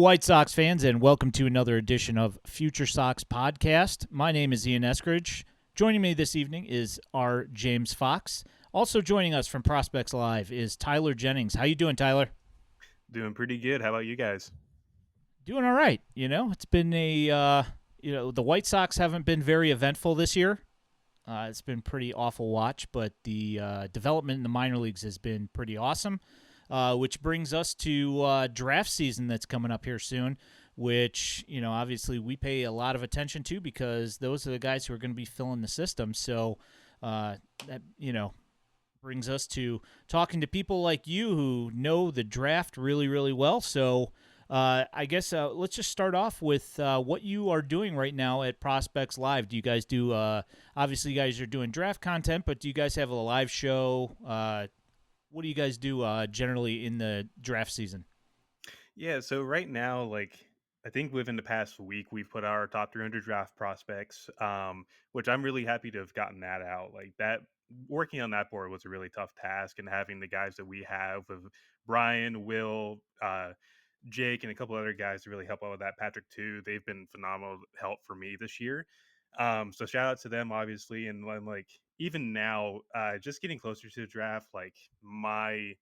White Sox fans, and welcome to another edition of FutureSox podcast. My name is Ian Eskridge. Joining me this evening is our James Fox. Also joining us from Prospects Live is Tyler Jennings. How you doing, Tyler? Doing pretty good. How about you guys? Doing all right. It's been the White Sox haven't been very eventful this year. It's been pretty awful watch, but the development in the minor leagues has been pretty awesome. Which brings us to draft season that's coming up here soon, which, obviously we pay a lot of attention to because those are the guys who are going to be filling the system. So that, brings us to talking to people like you who know the draft really, really well. So I guess let's just start off with what you are doing right now at Prospects Live. Do you guys do, obviously you guys are doing draft content, but do you guys have a live show? What do you guys do generally in the draft season? Yeah, so right now, I think within the past week, we've put our top 300 draft prospects, which I'm really happy to have gotten that out. Like that, working on that board was a really tough task, and having the guys that we have with Brian, Will, Jake, and a couple other guys to really help out with that. Patrick too. They've been phenomenal help for me this year. So shout out to them, obviously, and I'm like even now, just getting closer to the draft, like my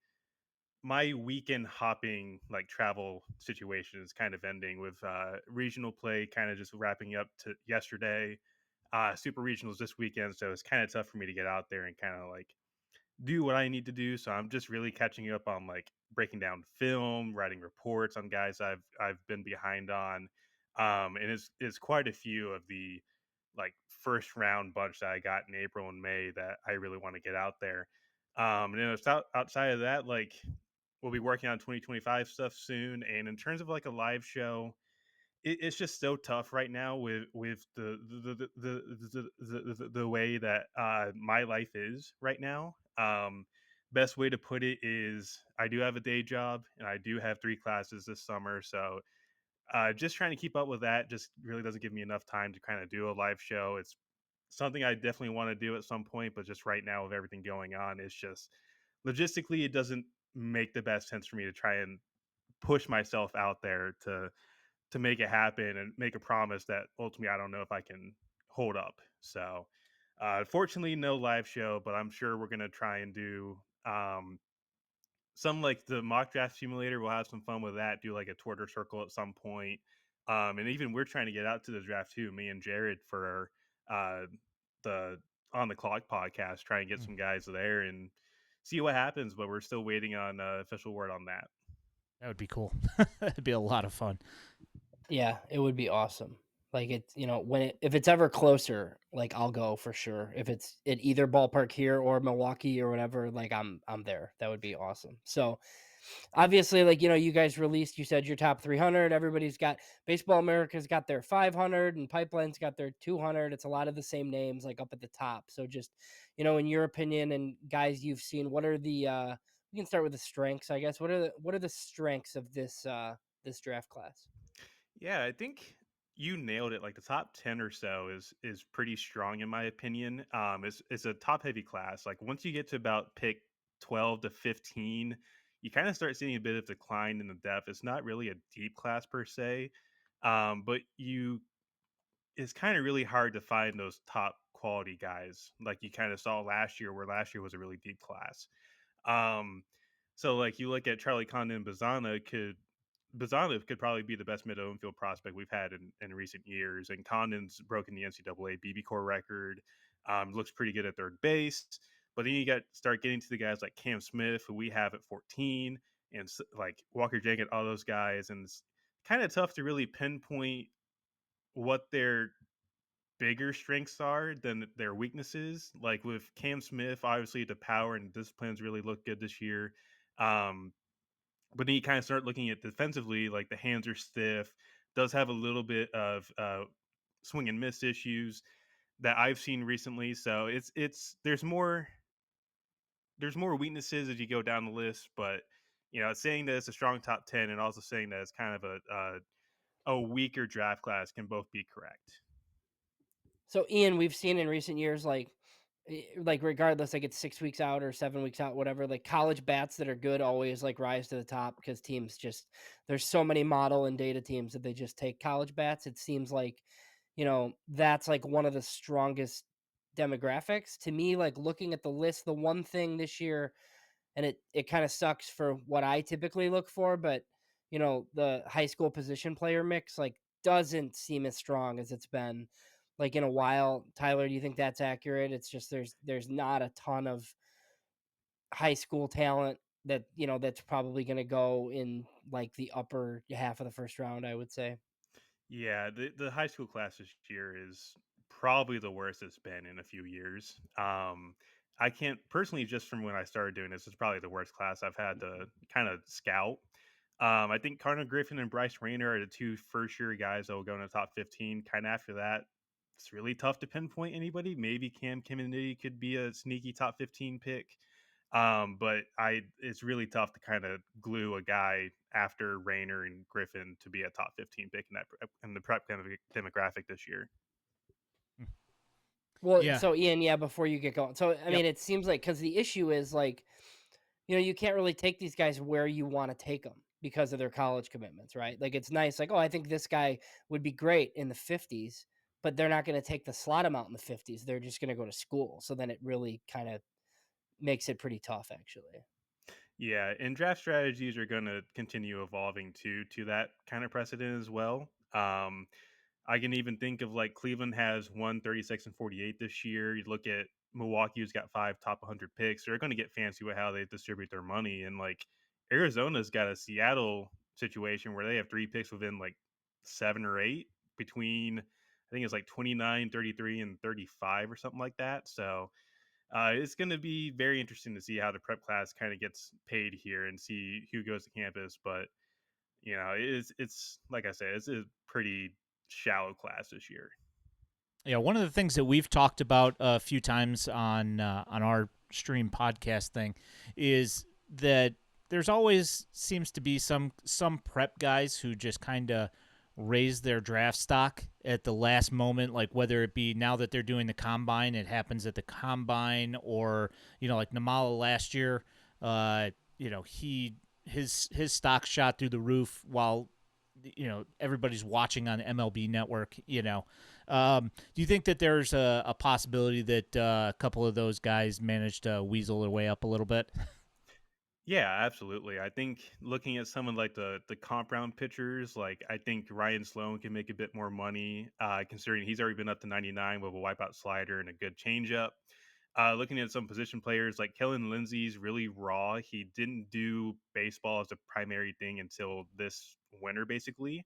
weekend hopping like travel situation is kind of ending with regional play kind of just wrapping up to yesterday, super regionals this weekend, so it's kind of tough for me to get out there and kind of like do what I need to do. So I'm just really catching up on like breaking down film, writing reports on guys I've been behind on, and it's quite a few of the like first round bunch that I got in April and May that I really want to get out there. And then outside of that, like we'll be working on 2025 stuff soon. And in terms of like a live show, it's just so tough right now with the way that my life is right now. Best way to put it is I do have a day job and I do have 3 classes this summer, so just trying to keep up with that just really doesn't give me enough time to kind of do a live show. It's something I definitely want to do at some point, but just right now with everything going on, it's just logistically it doesn't make the best sense for me to try and push myself out there to make it happen and make a promise that ultimately I don't know if I can hold up. So, fortunately, no live show, but I'm sure we're gonna try and do some like the mock draft simulator. We'll have some fun with that. Do like a Twitter circle at some point. And even we're trying to get out to the draft too. Me and Jared for the On the Clock podcast, try and get Mm, some guys there and see what happens. But we're still waiting on official word on that. that would be cool. That'd be a lot of fun. Yeah, it would be awesome. Like it's if it's ever closer, like I'll go for sure. If it's at either ballpark here or Milwaukee or whatever, like I'm there. That would be awesome. So obviously, like you guys released, you said your top 300. Everybody's got Baseball America's got their 500, and Pipeline's got their 200. It's a lot of the same names, like up at the top. So just in your opinion and guys you've seen, what are the we can start with the strengths, I guess. What are the strengths of this draft class? Yeah, I think you nailed it. Like the top 10 or so is pretty strong in my opinion. It's a top heavy class. Like once you get to about pick 12 to 15, you kind of start seeing a bit of decline in the depth. It's not really a deep class per se. But you it's kind of really hard to find those top quality guys like you kind of saw last year, where last year was a really deep class. Um, so like you look at Charlie Condon, Bazana could probably be the best middle infield prospect we've had in recent years, and Condon's broken the NCAA BB core record. Looks pretty good at third base, but then you start getting to the guys like Cam Smith, who we have at 14, and like Walker Jenkins, all those guys, and it's kind of tough to really pinpoint what their bigger strengths are than their weaknesses. Like with Cam Smith, obviously the power and disciplines really look good this year. Um, but then you kind of start looking at defensively, like the hands are stiff, does have a little bit of swing and miss issues that I've seen recently. So it's there's more weaknesses as you go down the list, but saying that it's a strong top 10 and also saying that it's kind of a weaker draft class can both be correct. So Ian, we've seen in recent years, like like regardless, like it's 6 weeks out or 7 weeks out, whatever. Like college bats that are good always like rise to the top because teams just there's so many model and data teams that they just take college bats. It seems like, that's like one of the strongest demographics to me. Like looking at the list, the one thing this year, and it kind of sucks for what I typically look for, but the high school position player mix like doesn't seem as strong as it's been like in a while. Tyler, do you think that's accurate? It's just there's not a ton of high school talent that that's probably going to go in like the upper half of the first round, I would say. Yeah, the high school class this year is probably the worst it's been in a few years. I can't personally, just from when I started doing this, it's probably the worst class I've had to kind of scout. I think Connor Griffin and Bryce Rayner are the two first year guys that will go in the top 15. Kind of after that, it's really tough to pinpoint anybody. Maybe Cam Kennedy could be a sneaky top 15 pick. But it's really tough to kind of glue a guy after Rayner and Griffin to be a top 15 pick in the prep demographic this year. Well, Yeah. so Ian, yeah, before you get going. So I Yep. mean, it seems like cuz the issue is like you can't really take these guys where you want to take them because of their college commitments, right? Like it's nice, like, oh, I think this guy would be great in the 50s, but they're not going to take the slot him out in the 50s. They're just going to go to school. So then it really kind of makes it pretty tough, actually. Yeah, and draft strategies are going to continue evolving to that kind of precedent as well. I can even think of like Cleveland has 136 and 48 this year. You look at Milwaukee, who's got 5 top 100 picks. They're going to get fancy with how they distribute their money. And like Arizona's got a Seattle situation where they have 3 picks within like 7 or 8 between, I think it's like 29, 33, and 35 or something like that. So it's going to be very interesting to see how the prep class kind of gets paid here and see who goes to campus. But it's like I said, it's a pretty shallow class this year. Yeah, one of the things that we've talked about a few times on our stream podcast thing is that there's always seems to be some prep guys who just kind of raise their draft stock at the last moment, like whether it be now that they're doing the combine, it happens at the combine, or like Namala last year, he his stock shot through the roof while everybody's watching on MLB Network. Do you think that there's a possibility that a couple of those guys managed to weasel their way up a little bit? Yeah, absolutely. I think looking at someone like the comp round pitchers, like I think Ryan Sloan can make a bit more money, considering he's already been up to 99 with a wipeout slider and a good changeup. Looking at some position players like Kellen Lindsey's really raw. He didn't do baseball as a primary thing until this winter, basically.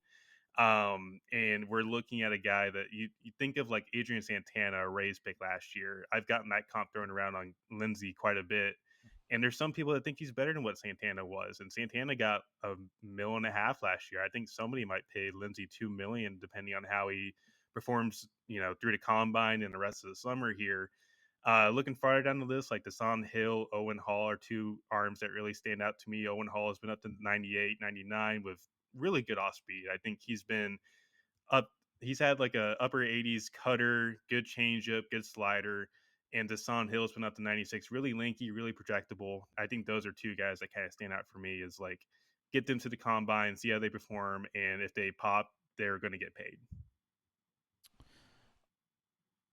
And we're looking at a guy that you think of like Adrian Santana, a Rays pick last year. I've gotten that comp thrown around on Lindsey quite a bit. And there's some people that think he's better than what Santana was. And Santana got $1.5 million last year. I think somebody might pay Lindsey $2 million depending on how he performs, through the combine and the rest of the summer here. Looking farther down the list, like Desan Hill, Owen Hall are two arms that really stand out to me. Owen Hall has been up to 98, 99 with really good off speed. I think he's been up. He's had like a upper 80s cutter, good changeup, good slider. And Desan Hill's been up to 96, really lanky, really projectable. I think those are two guys that kind of stand out for me is like get them to the combine, see how they perform, and if they pop, they're going to get paid.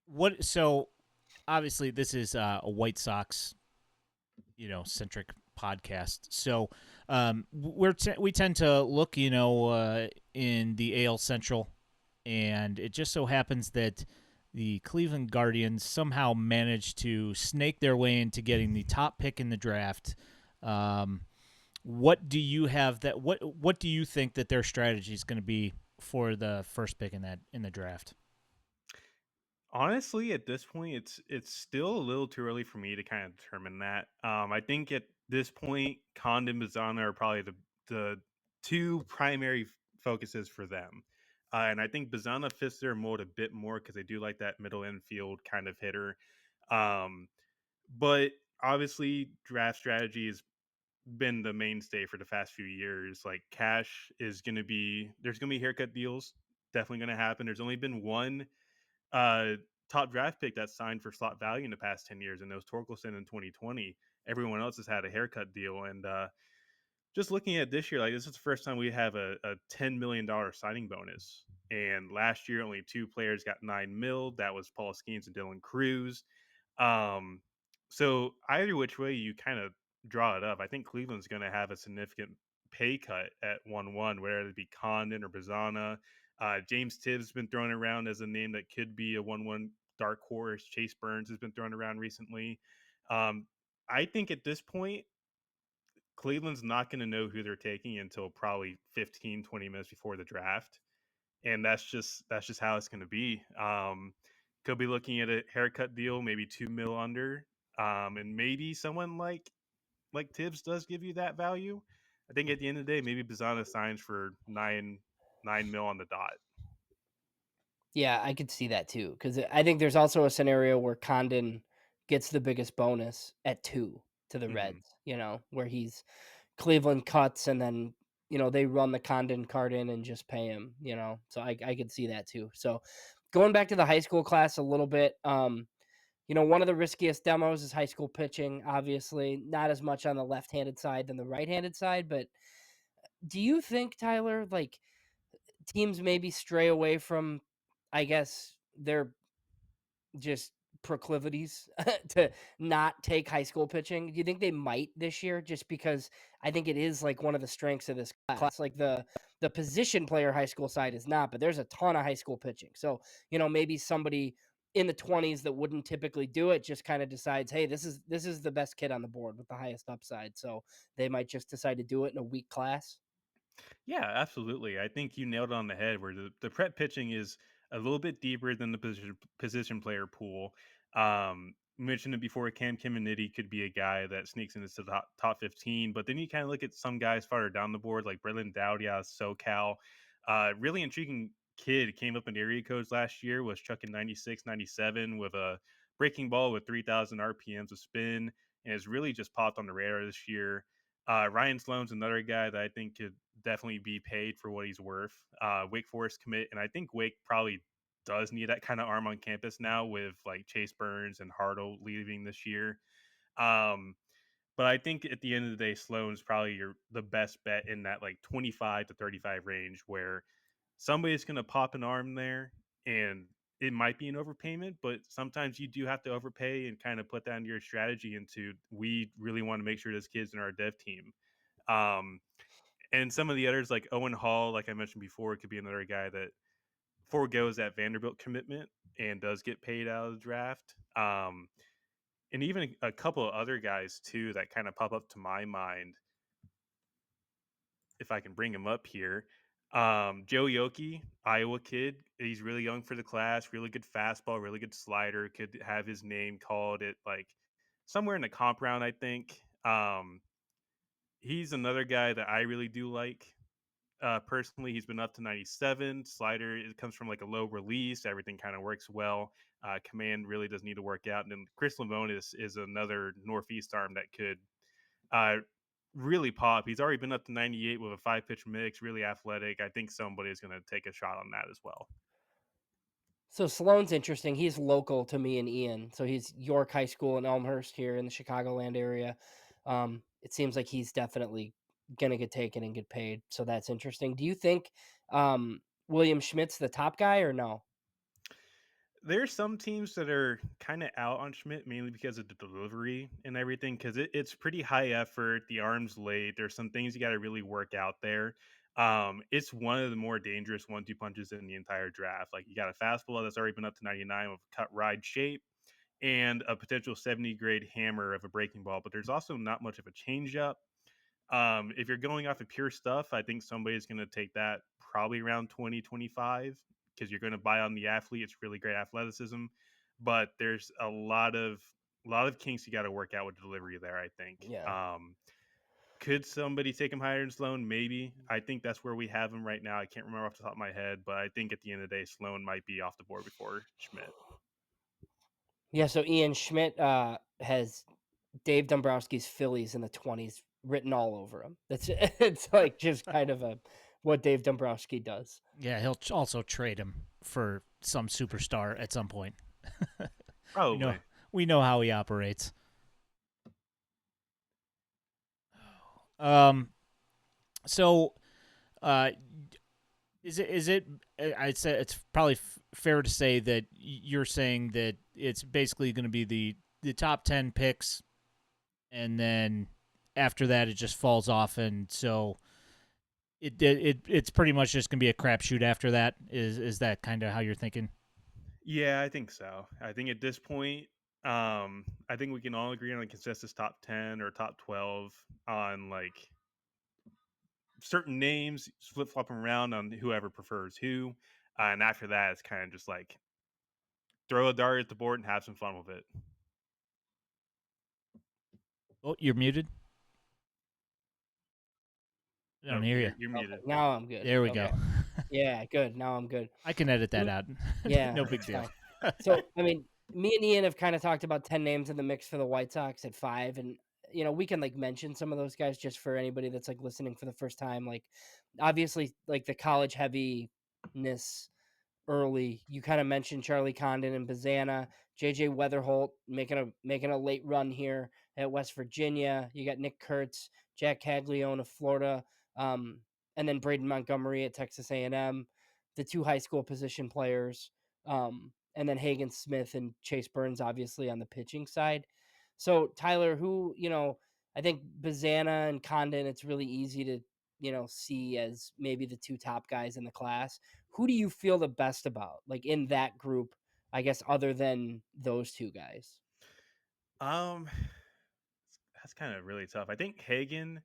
What? So obviously, this is a White Sox, centric podcast. So we tend to look, in the AL Central, and it just so happens that the Cleveland Guardians somehow managed to snake their way into getting the top pick in the draft. What do you have that? What do you think that their strategy is going to be for the first pick in the draft? Honestly, at this point, it's still a little too early for me to kind of determine that. I think at this point, Condon and Bazana are probably the two primary focuses for them, and I think Bazana fits their mold a bit more because they do like that middle infield kind of hitter. Um, but obviously, draft strategy has been the mainstay for the past few years. Like cash is going to be there's going to be haircut deals, definitely going to happen. There's only been one top draft pick that's signed for slot value in the past 10 years, and it was Torkelson in 2020. Everyone else has had a haircut deal. And just looking at this year, like this is the first time we have a $10 million signing bonus. And last year, only 2 players got 9 mil. That was Paul Skeens and Dylan Cruz. Um, so either which way you kind of draw it up, I think Cleveland's going to have a significant pay cut at 1-1, whether it be Condon or Bazana. James Tibbs has been thrown around as a name that could be a 1-1 dark horse. Chase Burns has been thrown around recently. I think at this point, Cleveland's not going to know who they're taking until probably 15, 20 minutes before the draft. And that's just how it's going to be. Could be looking at a haircut deal, maybe 2 mil under. And maybe someone like Tibbs does give you that value. I think at the end of the day, maybe Bazana signs for 9 mil on the dot. Yeah, I could see that too, because I think there's also a scenario where Condon gets the biggest bonus at 2 to the Mhm. Reds, where he's Cleveland cuts and then, they run the Condon card in and just pay him, so I could see that too. So going back to the high school class a little bit, one of the riskiest demos is high school pitching, obviously, not as much on the left-handed side than the right-handed side, but do you think, Tyler, like teams maybe stray away from, I guess, their just proclivities to not take high school pitching? Do you think they might this year just because I think it is like one of the strengths of this class? Like the position player high school side is not, but there's a ton of high school pitching. So, maybe somebody in the 20s that wouldn't typically do it just kind of decides, "Hey, this is the best kid on the board with the highest upside." So, they might just decide to do it in a weak class. Yeah, absolutely. I think you nailed it on the head where the prep pitching is a little bit deeper than the position player pool. Mentioned it before, Cam Kiminiti could be a guy that sneaks into the top 15, but then you kind of look at some guys farther down the board, like Brendan Dowdy out of SoCal. Really intriguing kid, came up in area codes last year, was chucking 96, 97 with a breaking ball with 3,000 RPMs of spin, and has really just popped on the radar this year. Ryan Sloan's another guy that I think could definitely be paid for what he's worth. Wake Forest commit, and I think Wake probably does need that kind of arm on campus now with like Chase Burns and Hartle leaving this year. Um, but I think at the end of the day, Sloan's probably the best bet in that like 25 to 35 range where somebody's going to pop an arm there, and it might be an overpayment, but sometimes you do have to overpay and kind of put that into your strategy into, we really want to make sure this kid's in our dev team. Um, and some of the others like Owen Hall, like I mentioned before, could be another guy that foregoes that Vanderbilt commitment and does get paid out of the draft. And even a couple of other guys too that kind of pop up to my mind, if I can bring him up here. Joe Yoki, Iowa kid. He's really young for the class, really good fastball, really good slider. Could have his name called at like somewhere in the comp round, I think. He's another guy that I really do like. Personally, he's been up to 97. Slider, it comes from like a low release. Everything kind of works well. Command really does need to work out. And then Chris Lavonis is another Northeast arm that could uh, really pop. He's already been up to 98 with a 5-pitch mix, really athletic. I think somebody is going to take a shot on that as well. So Sloan's interesting. He's local to me and Ian. So he's York High School in Elmhurst here in the Chicagoland area. It seems like he's definitely going to get taken and get paid. So that's interesting. Do you think William Schmidt's the top guy or no? There's some teams that are kind of out on Schmidt mainly because of the delivery and everything, because it's pretty high effort. The arm's late. There's some things you got to really work out there. It's one of the more dangerous 1-2 punches in the entire draft. Like you got a fastball that's already been up to 99 with cut ride shape and a potential 70 grade hammer of a breaking ball, but there's also not much of a changeup. If you're going off of pure stuff, I think somebody's going to take that probably around 2025 because you're going to buy on the athlete. It's really great athleticism, but there's a lot of kinks you got to work out with delivery there. I think. Yeah. Could somebody take him higher than Sloan? Maybe. I think that's where we have him right now. I can't remember off the top of my head, but I think at the end of the day, Sloan might be off the board before Schmidt. Yeah. So Ian Schmidt has Dave Dombrowski's Phillies in the 20s written all over him. It's like just kind of what Dave Dombrowski does. Yeah, he'll also trade him for some superstar at some point. we know Probably. we know how he operates. Um. So, uh, is it? I'd say it's probably fair to say that you're saying that it's basically going to be the top 10 picks, and then after that it just falls off, and so it's pretty much just gonna be a crapshoot after that. Is that kind of how you're thinking? Yeah, I think so. I think at this point, I think we can all agree on a consensus top 10 or top 12 on like certain names, flip flopping around on whoever prefers who. And after that, it's kind of just like throw a dart at the board and have some fun with it. Oh, you're muted. I don't Oh, hear you. you're Okay, muted. now I'm good. There we go. Okay. Yeah, good. Now I'm good. I can edit that Me out. Yeah, No big that's deal. fine. So, I mean, me and Ian have kind of talked about 10 names in the mix for the White Sox at 5, and we can like mention some of those guys just for anybody that's like listening for the first time. Like obviously like the college heaviness early. You kind of mentioned Charlie Condon and Bazana, JJ Weatherholt making a late run here at West Virginia. You got Nick Kurtz, Jack Caglione of Florida, um, and then Braden Montgomery at Texas A&M, the two high school position players, and then Hagen Smith and Chase Burns, obviously on the pitching side. So Tyler, who I think Bazana and Condon, it's really easy to see as maybe the two top guys in the class. Who do you feel the best about, like in that group? I guess other than those two guys. Um, that's kind of really tough. I think Hagen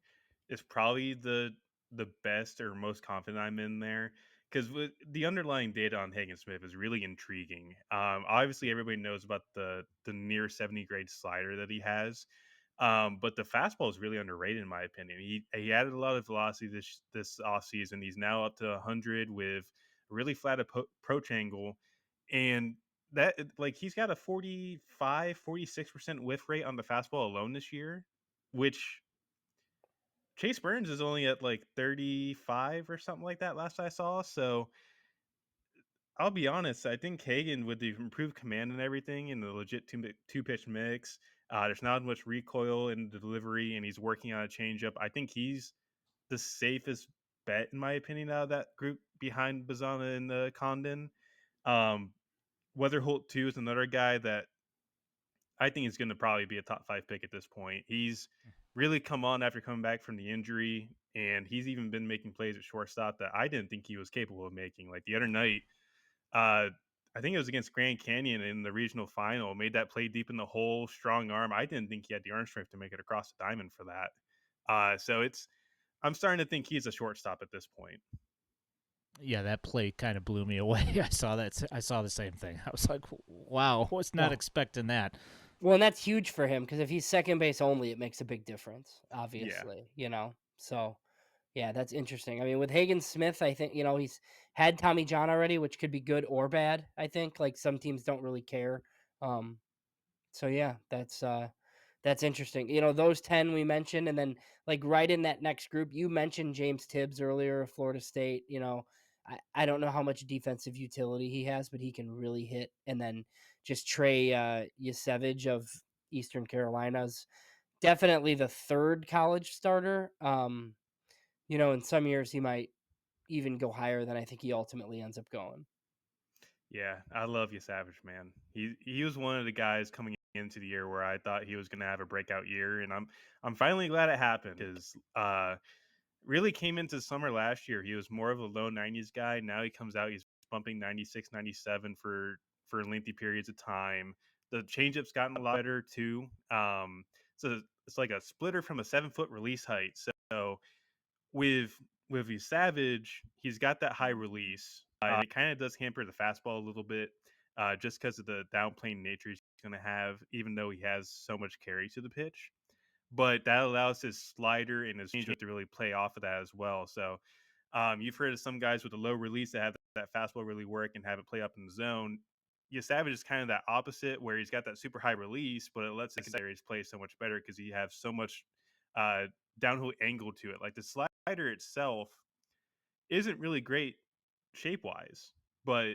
is probably the best or most confident I'm in there because the underlying data on Hagen Smith is really intriguing. Obviously everybody knows about the near 70 grade slider that he has. But the fastball is really underrated in my opinion. He added a lot of velocity this offseason. He's now up to 100 with a really flat approach angle, and that like he's got a 46% whiff rate on the fastball alone this year, which Chase Burns is only at like 35 or something like that last I saw. So I'll be honest, I think Hagen with the improved command and everything and the legit two pitch mix, there's not much recoil in the delivery, and he's working on a changeup. I think he's the safest bet in my opinion out of that group behind Bazana and Condon. Um, Weatherholt too is another guy that I think he's going to probably be a top 5 pick at this point. He's really come on after coming back from the injury, and he's even been making plays at shortstop that I didn't think he was capable of making. Like the other night, uh, I think it was against Grand Canyon in the regional final, made that play deep in the hole, strong arm. I didn't think he had the arm strength to make it across the diamond for that. So I'm starting to think he's a shortstop at this point. Yeah, that play kind of blew me away. I saw that. I saw the same thing. I was like, "Wow, was not Yeah. expecting that." Well, and that's huge for him because if he's second base only, it makes a big difference. Yeah. Obviously, So yeah, that's interesting. I mean, with Hagen Smith, I think he's had Tommy John already, which could be good or bad. I think like some teams don't really care. Um, So yeah, that's interesting. Those 10 we mentioned, and then like right in that next group, you mentioned James Tibbs earlier of Florida State. I don't know how much defensive utility he has, but he can really hit. And then just Trey Yesevich of Eastern Carolina's definitely the third college starter. In some years he might even go higher than I think he ultimately ends up going. Yeah, I love you, Savage man. He was one of the guys coming into the year where I thought he was going to have a breakout year, and I'm finally glad it happened because really came into summer last year. He was more of a low 90s guy. Now he comes out, he's bumping 96, 97 for lengthy periods of time. The changeup's gotten a lot better too. So it's like a splitter from a 7 foot release height. So with his Savage, he's got that high release. And it kind of does hamper the fastball a little bit, just because of the downplane nature he's going to have, even though he has so much carry to the pitch. But that allows his slider and his changeup to really play off of that as well. So you've heard of some guys with a low release that have that fastball really work and have it play up in the zone. Yeah, Savage is kind of that opposite, where he's got that super high release, but it lets his secondaries play so much better because he has so much uh, downhill angle to it. Like the slider itself isn't really great shape wise, but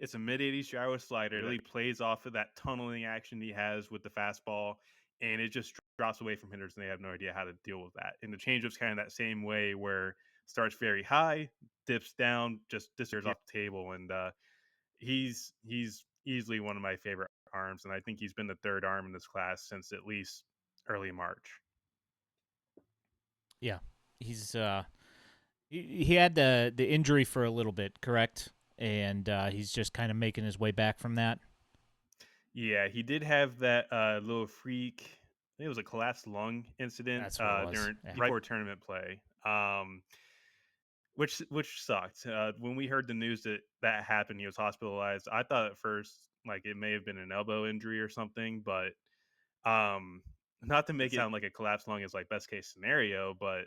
It's a mid-80s gyro slider that really plays off of that tunneling action he has with the fastball, and it just drops away from hitters, and they have no idea how to deal with that. And the changeup's kind of that same way, where starts very high, dips down, just disappears off the table, and he's easily one of my favorite arms, and I think he's been the third arm in this class since at least early March. Yeah, he's he had the injury for a little bit, correct? And he's just kind of making his way back from that. Yeah, he did have that little freak. I think it was a collapsed lung incident That's what it was. during Yeah. before tournament play, which sucked. When we heard the news that that happened, he was hospitalized. I thought at first like it may have been an elbow injury or something, but um, not to make it sound like a collapsed lung is like best case scenario, but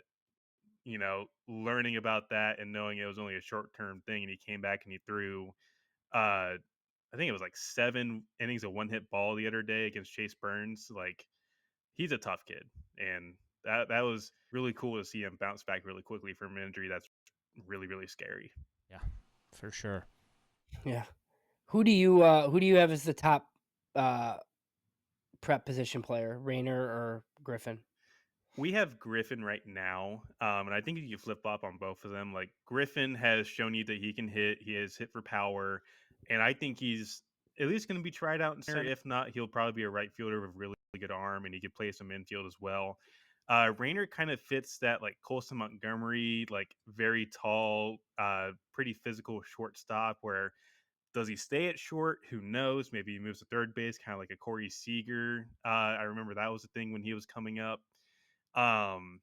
learning about that and knowing it was only a short term thing, and he came back and he threw I think it was like 7 innings of one hit ball the other day against Chase Burns. Like he's a tough kid, and that was really cool to see him bounce back really quickly from an injury that's really really scary. Yeah, for sure. Yeah. Who do you have as the top uh, prep position player, Rayner or Griffin? We have Griffin right now, and I think you can flip flop on both of them. Like Griffin has shown you that he can hit; he has hit for power, and I think he's at least going to be tried out in center. If not, he'll probably be a right fielder with really good arm, and he could play some infield as well. Rayner kind of fits that like Colson Montgomery, like very tall, pretty physical shortstop. Where does he stay at short? Who knows? Maybe he moves to third base, kind of like a Corey Seager. I remember that was a thing when he was coming up. Um,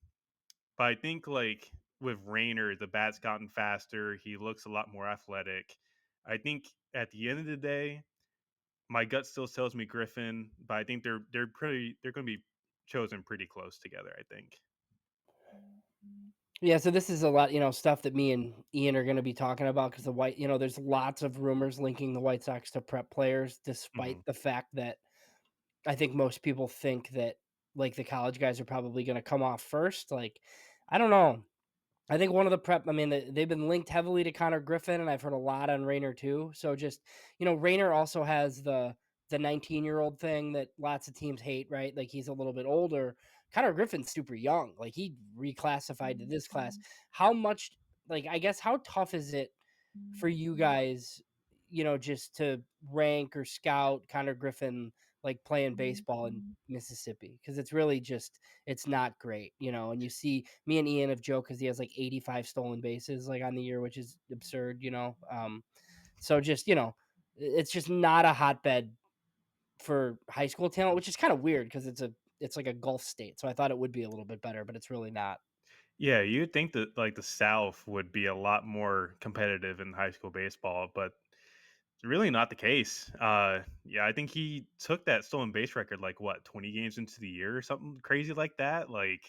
but I think like with Rayner, the bat's gotten faster. He looks a lot more athletic. I think at the end of the day, my gut still tells me Griffin, but I think they're going to be chosen pretty close together. I think. Yeah, so this is a lot, stuff that me and Ian are going to be talking about because there's lots of rumors linking the White Sox to prep players, despite Mhm. the fact that I think most people think that like the college guys are probably going to come off first. Like, I don't know. I think one of the prep, I mean, they've been linked heavily to Connor Griffin, and I've heard a lot on Rayner too. So just, Rayner also has the 19-year-old thing that lots of teams hate, right? Like he's a little bit older. Connor Griffin's super young. Like he reclassified to this class. How much, like, I guess, how tough is it for you guys, just to rank or scout Connor Griffin like playing baseball in Mississippi? Because it's really just it's not great, and you see me and Ian have joked because he has like 85 stolen bases like on the year, which is absurd. So just, it's just not a hotbed for high school talent, which is kind of weird because it's like a Gulf state. So I thought it would be a little bit better, but it's really not. Yeah, you'd think that like the South would be a lot more competitive in high school baseball, but it's really not the case. Yeah, I think he took that stolen base record like what 20 games into the year or something crazy like that. Like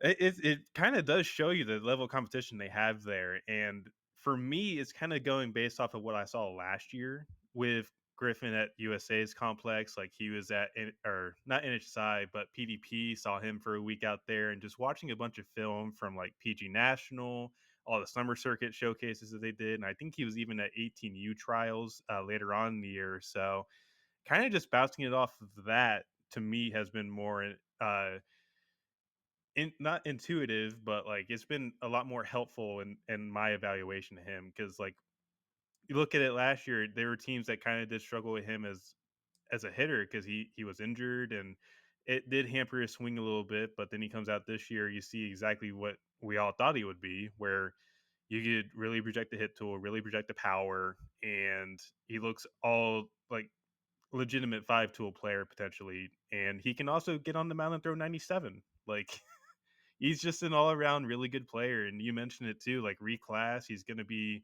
it kind of does show you the level of competition they have there. And for me, it's kind of going based off of what I saw last year with Griffin at USA's complex. Like he was at, or not NHSI, but PDP, saw him for a week out there, and just watching a bunch of film from like PG National, all the summer circuit showcases that they did. And I think he was even at 18U trials later on in the year. So kind of just bouncing it off of that to me has been more not intuitive, but like it's been a lot more helpful in my evaluation of him, because like you look at it last year, there were teams that kind of did struggle with him as a hitter because he was injured, and it did hamper his swing a little bit. But then he comes out this year, you see exactly what we all thought he would be, where you could really project the hit tool, really project the power, and he looks all like legitimate 5 tool player potentially, and he can also get on the mound and throw 97. Like he's just an all around really good player. And you mentioned it too, like reclass. He's going to be,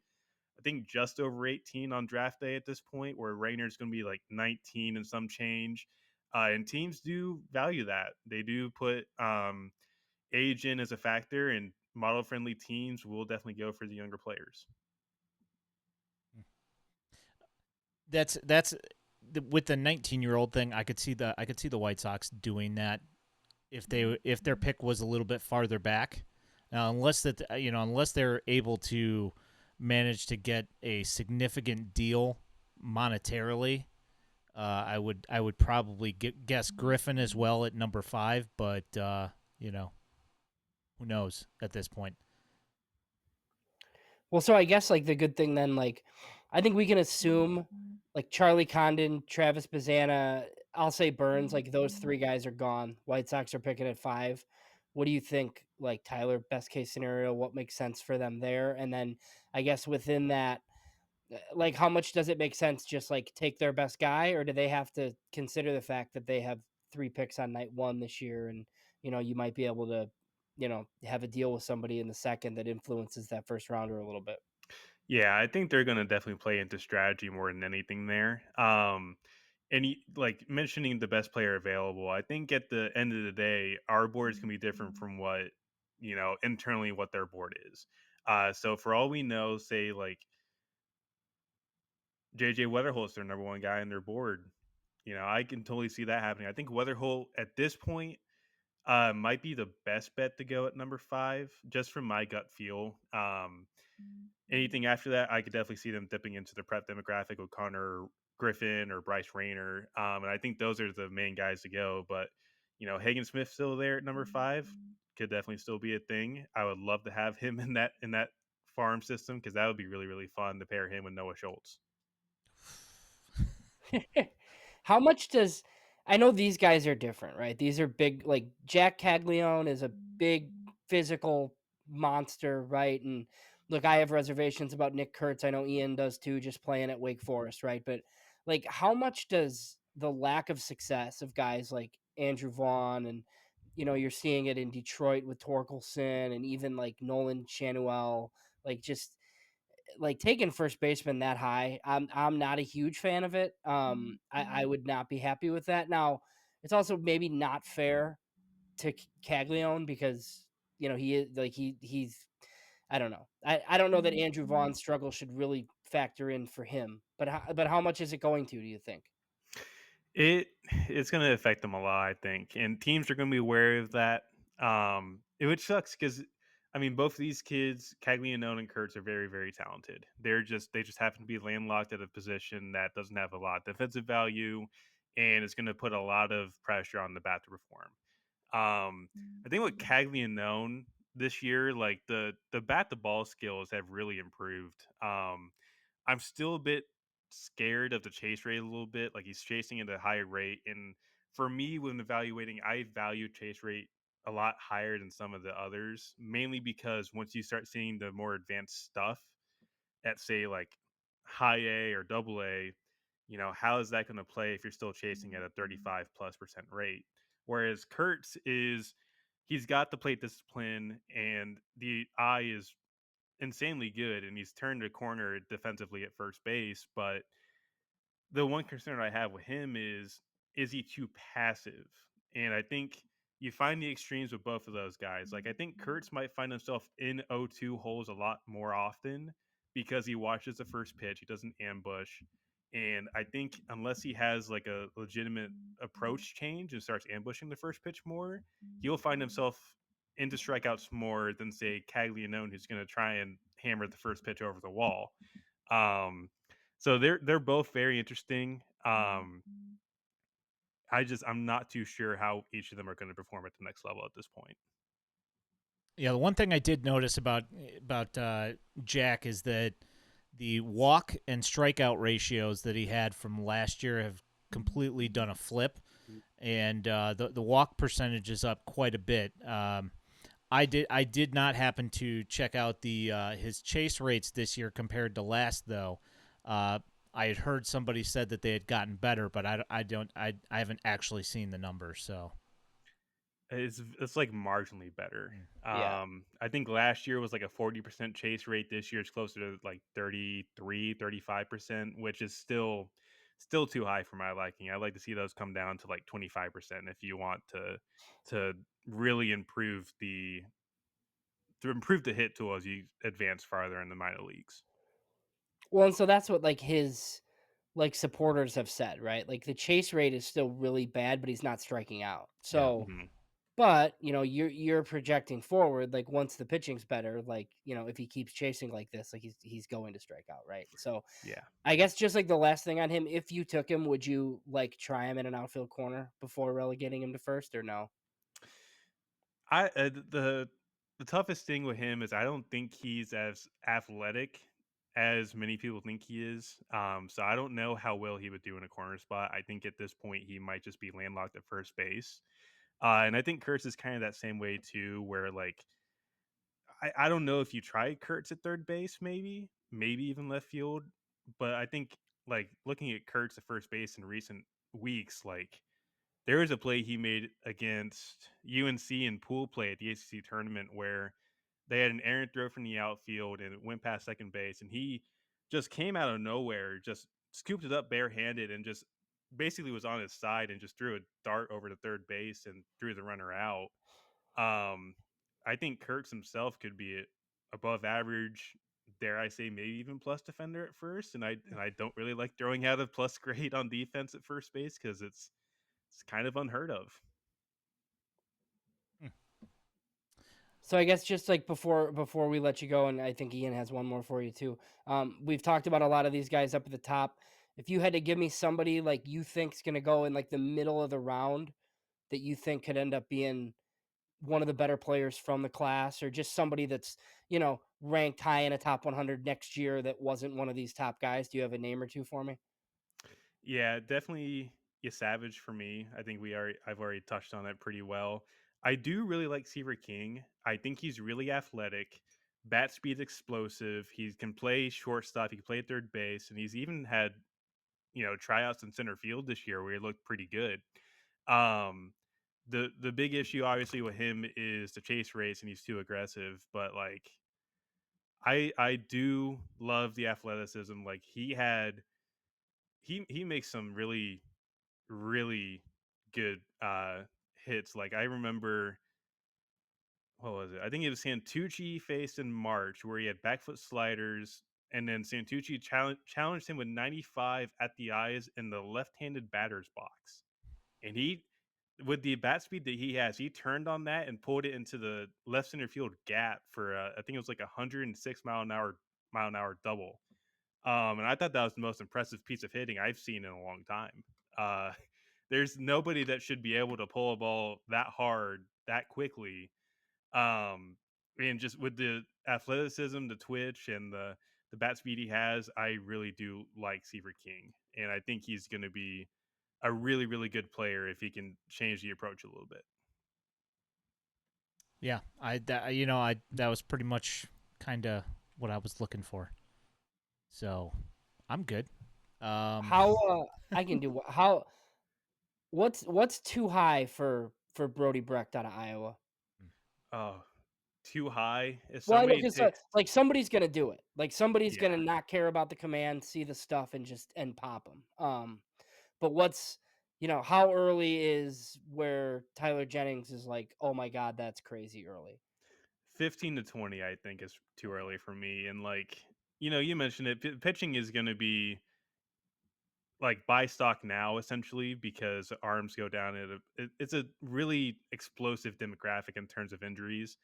I think, just over 18 on draft day at this point, where Rayner's going to be like 19 and some change. And teams do value that. They do put age in as a factor, and model friendly teams will definitely go for the younger players. That's with the 19-year-old thing. I could see the White Sox doing that if their pick was a little bit farther back, unless they're able to manage to get a significant deal monetarily, I would probably guess Griffin as well at number 5, but you know, who knows at this point. Well, so I guess like the good thing then, like I think we can assume like Charlie Condon, Travis Bazana, I'll say Burns, like those three guys are gone. White Sox are picking at 5. What do you think, like Tyler, best case scenario? What makes sense for them there? And then I guess within that, like how much does it make sense just like take their best guy, or do they have to consider the fact that they have 3 picks on night 1 this year, and you might be able to have a deal with somebody in the second that influences that first rounder a little bit. Yeah, I think they're gonna definitely play into strategy more than anything there. And like mentioning the best player available, I think at the end of the day, our board is gonna be different from what internally what their board is. So for all we know, say like JJ Weatherholt's their number one guy on their board. I can totally see that happening. I think Weatherholt at this point might be the best bet to go at number 5, just from my gut feel. Anything after that, I could definitely see them dipping into the prep demographic with Connor Griffin or Bryce Rayner, and I think those are the main guys to go. But Hagen Smith still there at number 5 could definitely still be a thing. I would love to have him in that farm system because that would be really really fun to pair him with Noah Schultz. How much does I know these guys are different, right? These are big, like Jack Caglione is a big physical monster, right? And look, I have reservations about Nick Kurtz. I know Ian does too, just playing at Wake Forest, right? But like, how much does the lack of success of guys like Andrew Vaughn and you're seeing it in Detroit with Torkelson and even like Nolan Chanuel, like just like taking first baseman that high, I'm not a huge fan of it. I would not be happy with that. Now, it's also maybe not fair to Caglione because he is like he's I don't know. I don't know that Andrew Vaughn's struggle should really factor in for him. But how much is it going to? Do you think? It's going to affect them a lot, I think, and teams are going to be aware of that. Which sucks because I mean, both of these kids, Caglianone and Kurtz, are very, very talented. They just happen to be landlocked at a position that doesn't have a lot of defensive value, and it's going to put a lot of pressure on the bat to perform. I think with Caglianone this year, like the bat to ball skills have really improved. I'm still a bit scared of the chase rate a little bit. Like he's chasing at a higher rate. And for me, when evaluating, I value chase rate a lot higher than some of the others, mainly because once you start seeing the more advanced stuff at say like high A or double A, how is that going to play if you're still chasing at a 35+% rate? Whereas Kurtz he's got the plate discipline and the eye is insanely good and he's turned a corner defensively at first base, but the one concern I have with him is he too passive? And I think you find the extremes with both of those guys. Like I think Kurtz might find himself in 0-2 holes a lot more often because he watches the first pitch, he doesn't ambush. And I think unless he has like a legitimate approach change and starts ambushing the first pitch more, he'll find himself into strikeouts more than say Caglianone, who's going to try and hammer the first pitch over the wall. Um, so they're both very interesting. I'm not too sure how each of them are going to perform at the next level at this point. Yeah, the one thing I did notice about Jack is that the walk and strikeout ratios that he had from last year have completely done a flip, and the walk percentage is up quite a bit. I did not happen to check out the his chase rates this year compared to last though. I had heard somebody said that they had gotten better, but I haven't actually seen the numbers. So It's like marginally better. Yeah. I think last year was like a 40% chase rate. This year it's closer to like 33, 35%, which is still too high for my liking. I'd like to see those come down to like 25% if you want to really improve the hit tool as you advance farther in the minor leagues. Well, and so that's what like his like supporters have said, right? Like the chase rate is still really bad, but he's not striking out. yeah, So Mhm. But, you're projecting forward, like, once the pitching's better, like, if he keeps chasing like this, like, he's going to strike out, right? So, Yeah. I guess just, like, the last thing on him, if you took him, would you, like, try him in an outfield corner before relegating him to first or no? The toughest thing with him is I don't think he's as athletic as many people think he is. So I don't know how well he would do in a corner spot. I think at this point he might just be landlocked at first base. And I think Kurtz is kind of that same way too, where like I don't know if you try Kurtz at third base, maybe even left field, but I think like looking at Kurtz at first base in recent weeks, like there was a play he made against UNC in pool play at the ACC tournament where they had an errant throw from the outfield and it went past second base, and he just came out of nowhere, just scooped it up barehanded, and just basically was on his side and just threw a dart over to third base and threw the runner out. Um, I think Kirks himself could be above average, dare I say, maybe even plus defender at first, and I don't really like throwing out a plus grade on defense at first base because it's kind of unheard of. Hmm. So I guess just like before we let you go, and I think Ian has one more for you too. We've talked about a lot of these guys up at the top. If you had to give me somebody like you think's going to go in like the middle of the round that you think could end up being one of the better players from the class, or just somebody that's ranked high in a top 100 next year that wasn't one of these top guys, do you have a name or two for me? Yeah, definitely a Savage for me. I think I've already touched on that pretty well. I do really like Seaver King. I think he's really athletic, bat speed explosive. He can play shortstop, he can play third base, and he's even had, tryouts in center field this year where he looked pretty good. Um the big issue obviously with him is the chase race and he's too aggressive, but like I do love the athleticism. Like he makes some really good hits. Like I remember, what was it? I think it was Santucci faced in March where he had back foot sliders, and then Santucci challenged him with 95 at the eyes in the left-handed batter's box. And he, with the bat speed that he has, he turned on that and pulled it into the left center field gap for I think it was like 106 mile an hour double. And I thought that was the most impressive piece of hitting I've seen in a long time. Uh, there's nobody that should be able to pull a ball that hard that quickly. And just with the athleticism, the twitch, and the bat speed he has, I really do like Seaver King, and I think he's going to be a really good player if he can change the approach a little bit. Yeah, that was pretty much kind of what I was looking for. So I'm good. Um, How I can do how what's too high for Brody Brecht out of Iowa? Oh, too high. If Well, I know somebody because takes, like somebody's gonna do it. Like somebody's yeah, gonna not care about the command, see the stuff, and just and pop them. But what's how early is where Tyler Jennings is like, oh my god, that's crazy early. 15 to 20, I think is too early for me. And like, you mentioned it, pitching is going to be like buy stock now essentially because arms go down at it's a really explosive demographic in terms of injuries.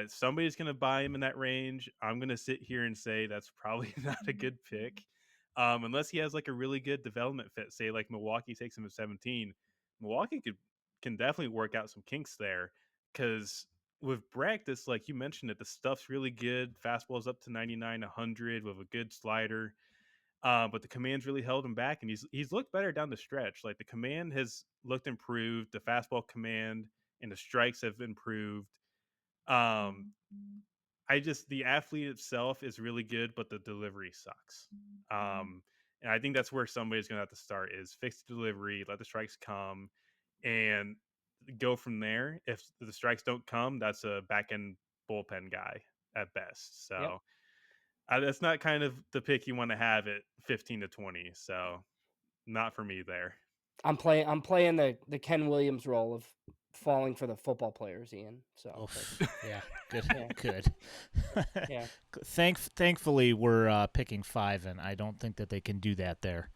Somebody's gonna buy him in that range. I'm gonna sit here and say that's probably not a good pick. Unless he has like a really good development fit, say like Milwaukee takes him at 17. Milwaukee can definitely work out some kinks there. Cause with Bragdis, like you mentioned it, the stuff's really good. Fastball's up to 99, 100 with a good slider. But the command's really held him back, and he's looked better down the stretch. Like the command has looked improved, the fastball command and the strikes have improved. Um, I just the athlete itself is really good, but the delivery sucks. Um, and I think that's where somebody's going to have to start is fix the delivery, let the strikes come, and go from there. If the strikes don't come, that's a back end bullpen guy at best. Yep. So that's not kind of the pick you want to have at 15 to 20. So not for me there. I'm playing the Ken Williams role of falling for the football players, Ian. So oof. that's Yeah, good, yeah, good. yeah. Thankfully, we're picking five, and I don't think that they can do that there.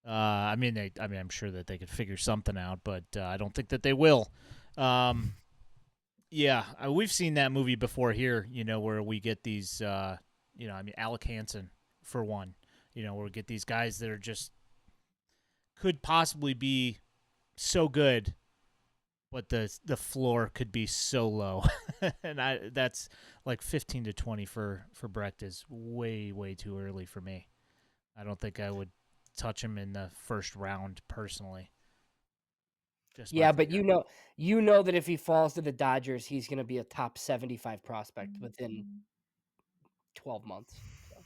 I mean, I'm sure that they could figure something out, but I don't think that they will. Yeah, we've seen that movie before here. Where we get these. I mean, Alec Hansen for one. Where we get these guys that are just could possibly be so good, but the floor could be so low, and that's like 15 to 20 for Brecht is way too early for me. I don't think I would touch him in the first round personally. Just my Yeah, but thing. you know that if he falls to the Dodgers, he's going to be a top 75 prospect within 12 months. So,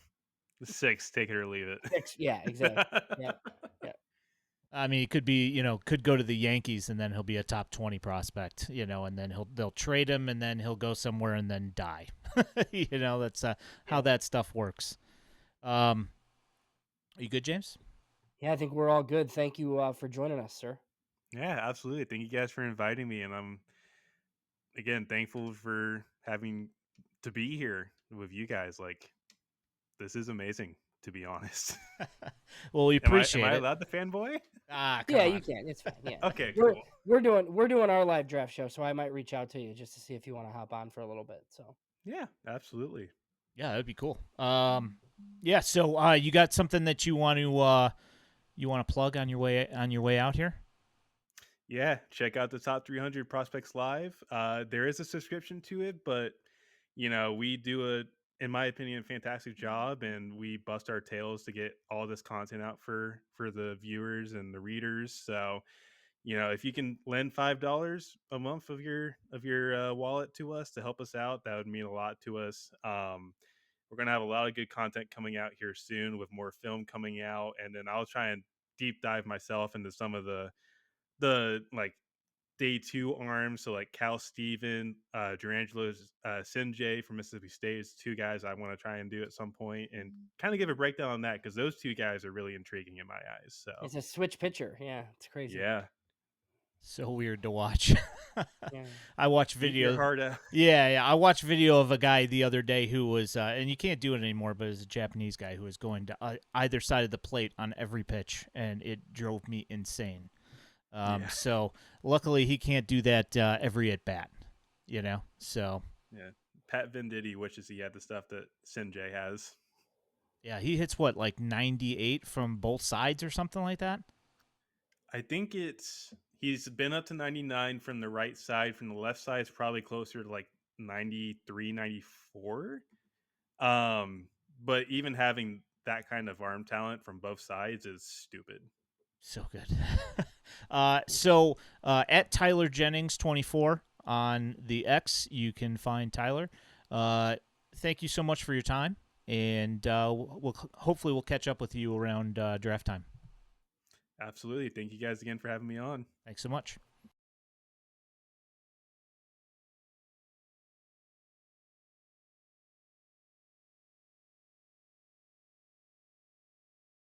6, take it or leave it. yeah, exactly. Yeah. Yeah. I mean, he could be, could go to the Yankees and then he'll be a top 20 prospect, and then they'll trade him and then he'll go somewhere and then die. That's how that stuff works. Are you good, James? Yeah, I think we're all good. Thank you for joining us, sir. Yeah, absolutely. Thank you guys for inviting me, and I'm again thankful for having to be here with you guys. Like, this is amazing, to be honest. Well, we Am appreciate I it. allowed the fanboy? Come Yeah, on. you can. It's fine. Yeah. Okay, We're cool. we're doing our live draft show, so I might reach out to you just to see if you want to hop on for a little bit. So Yeah, absolutely. Yeah, that'd be cool. Yeah. So, you got something that you want to plug on your way out here? Yeah, check out the top 300 prospects live. There is a subscription to it, but we do in my opinion, fantastic job, and we bust our tails to get all this content out for the viewers and the readers. So, if you can lend $5 a month of your wallet to us to help us out, that would mean a lot to us. We're gonna have a lot of good content coming out here soon, with more film coming out, and then I'll try and deep dive myself into some of the like day two arms. So like Cal Steven, Durangelo's Sinjay from Mississippi State is two guys I want to try and do at some point, and kind of give a breakdown on that, because those two guys are really intriguing in my eyes. So it's a switch pitcher. Yeah, it's crazy. yeah, So weird to watch. Yeah. I watch eat your video. heart out. Yeah. I watched video of a guy the other day who was, and you can't do it anymore, but it was a Japanese guy who was going to either side of the plate on every pitch, and it drove me insane. Yeah. So luckily he can't do that every at bat, So Yeah, Pat Venditti wishes he had the stuff that Sinjay has. yeah, he hits what, like 98 from both sides or something like that. I think he's been up to 99 from the right side. From the left side, it's probably closer to like 93, 94. But even having that kind of arm talent from both sides is stupid. So good. So at Tyler Jennings 24 on the X, you can find Tyler. Thank you so much for your time, and hopefully we'll catch up with you around draft time. Absolutely. Thank you guys again for having me on. Thanks so much.